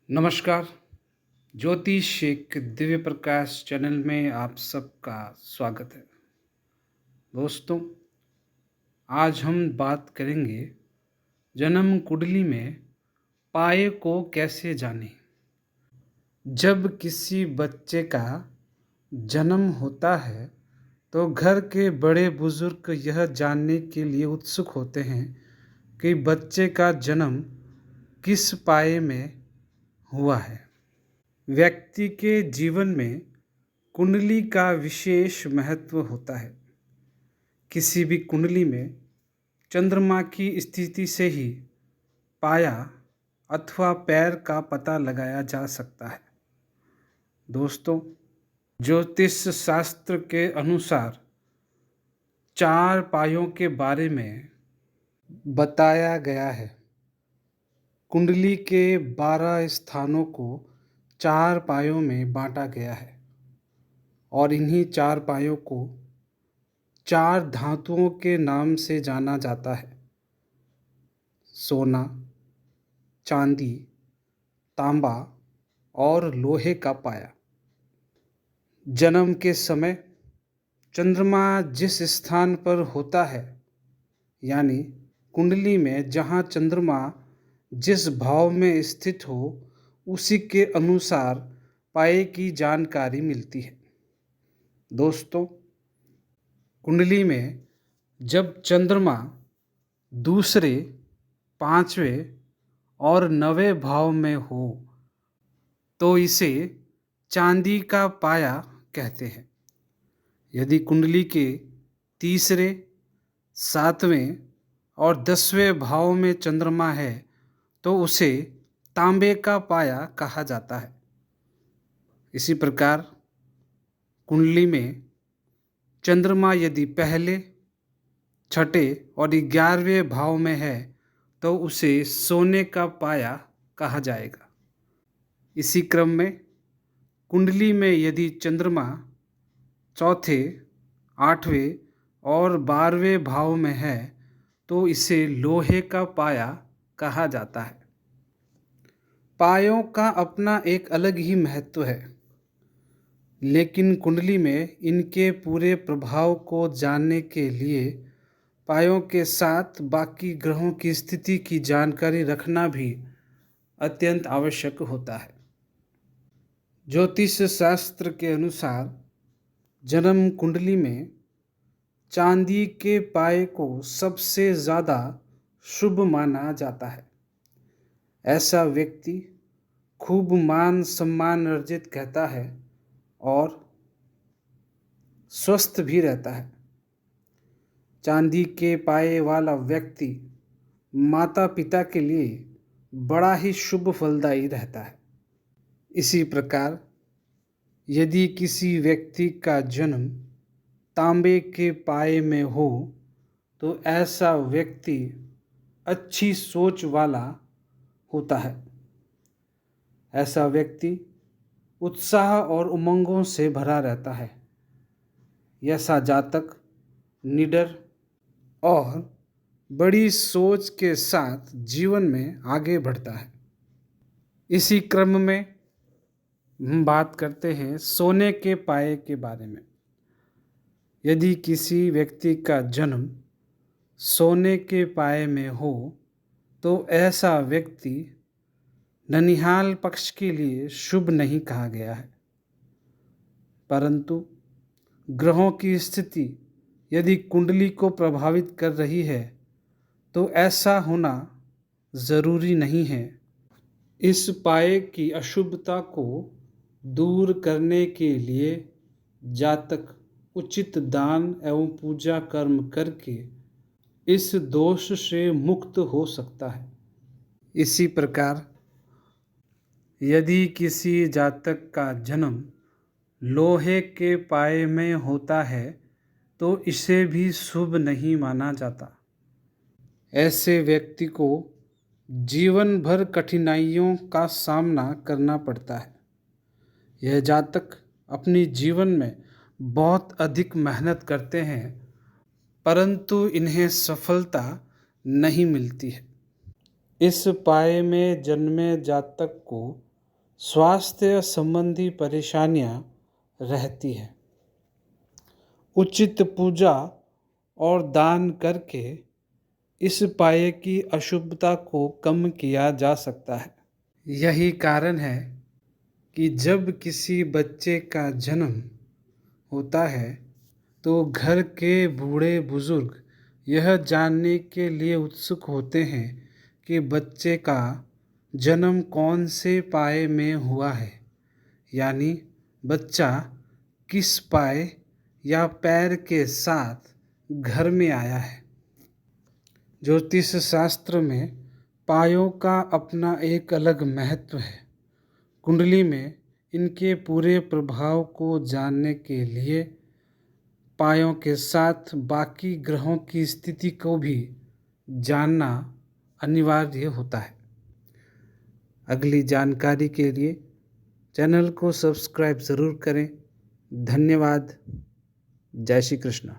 नमस्कार। ज्योतिष एक दिव्य प्रकाश चैनल में आप सबका स्वागत है। दोस्तों, आज हम बात करेंगे जन्म कुंडली में पाए को कैसे जानें। जब किसी बच्चे का जन्म होता है तो घर के बड़े बुजुर्ग यह जानने के लिए उत्सुक होते हैं कि बच्चे का जन्म किस पाए में हुआ है। व्यक्ति के जीवन में कुंडली का विशेष महत्व होता है। किसी भी कुंडली में चंद्रमा की स्थिति से ही पाया अथवा पैर का पता लगाया जा सकता है। दोस्तों, ज्योतिष शास्त्र के अनुसार 4 पायों के बारे में बताया गया है। कुंडली के 12 स्थानों को 4 पायों में बांटा गया है और इन्हीं 4 पायों को 4 धातुओं के नाम से जाना जाता है: सोना, चांदी, तांबा और लोहे का पाया। जन्म के समय चंद्रमा जिस स्थान पर होता है, यानी कुंडली में जहाँ चंद्रमा जिस भाव में स्थित हो, उसी के अनुसार पाए की जानकारी मिलती है। दोस्तों, कुंडली में जब चंद्रमा दूसरे, 5वें और 9वें भाव में हो तो इसे चांदी का पाया कहते हैं। यदि कुंडली के तीसरे, 7वें और 10वें भाव में चंद्रमा है तो उसे तांबे का पाया कहा जाता है। इसी प्रकार कुंडली में चंद्रमा यदि पहले, 6ठे और 11वें भाव में है तो उसे सोने का पाया कहा जाएगा। इसी क्रम में कुंडली में यदि चंद्रमा चौथे, 8वें और 12वें भाव में है तो इसे लोहे का पाया कहा जाता है। पायों का अपना एक अलग ही महत्व है, लेकिन कुंडली में इनके पूरे प्रभाव को जानने के लिए पायों के साथ बाकी ग्रहों की स्थिति की जानकारी रखना भी अत्यंत आवश्यक होता है। ज्योतिष शास्त्र के अनुसार जन्म कुंडली में चांदी के पाए को सबसे ज़्यादा शुभ माना जाता है। ऐसा व्यक्ति खूब मान सम्मान अर्जित कहता है और स्वस्थ भी रहता है। चांदी के पाए वाला व्यक्ति माता पिता के लिए बड़ा ही शुभ फलदायी रहता है। इसी प्रकार यदि किसी व्यक्ति का जन्म तांबे के पाए में हो तो ऐसा व्यक्ति अच्छी सोच वाला होता है। ऐसा व्यक्ति उत्साह और उमंगों से भरा रहता है। ऐसा जातक निडर और बड़ी सोच के साथ जीवन में आगे बढ़ता है। इसी क्रम में हम बात करते हैं सोने के पाए के बारे में। यदि किसी व्यक्ति का जन्म सोने के पाए में हो तो ऐसा व्यक्ति ननिहाल पक्ष के लिए शुभ नहीं कहा गया है, परंतु ग्रहों की स्थिति यदि कुंडली को प्रभावित कर रही है तो ऐसा होना ज़रूरी नहीं है। इस पाए की अशुभता को दूर करने के लिए जातक उचित दान एवं पूजा कर्म करके इस दोष से मुक्त हो सकता है। इसी प्रकार यदि किसी जातक का जन्म लोहे के पाए में होता है तो इसे भी शुभ नहीं माना जाता। ऐसे व्यक्ति को जीवन भर कठिनाइयों का सामना करना पड़ता है। यह जातक अपनी जीवन में बहुत अधिक मेहनत करते हैं, परंतु इन्हें सफलता नहीं मिलती है। इस पाए में जन्मे जातक को स्वास्थ्य संबंधी परेशानियां रहती हैं। उचित पूजा और दान करके इस पाए की अशुभता को कम किया जा सकता है। यही कारण है कि जब किसी बच्चे का जन्म होता है तो घर के बूढ़े बुजुर्ग यह जानने के लिए उत्सुक होते हैं कि बच्चे का जन्म कौन से पाए में हुआ है, यानी बच्चा किस पाए या पैर के साथ घर में आया है। ज्योतिष शास्त्र में पायों का अपना एक अलग महत्व है। कुंडली में इनके पूरे प्रभाव को जानने के लिए पायों के साथ बाकी ग्रहों की स्थिति को भी जानना अनिवार्य होता है। अगली जानकारी के लिए चैनल को सब्सक्राइब ज़रूर करें। धन्यवाद। जय श्री कृष्ण।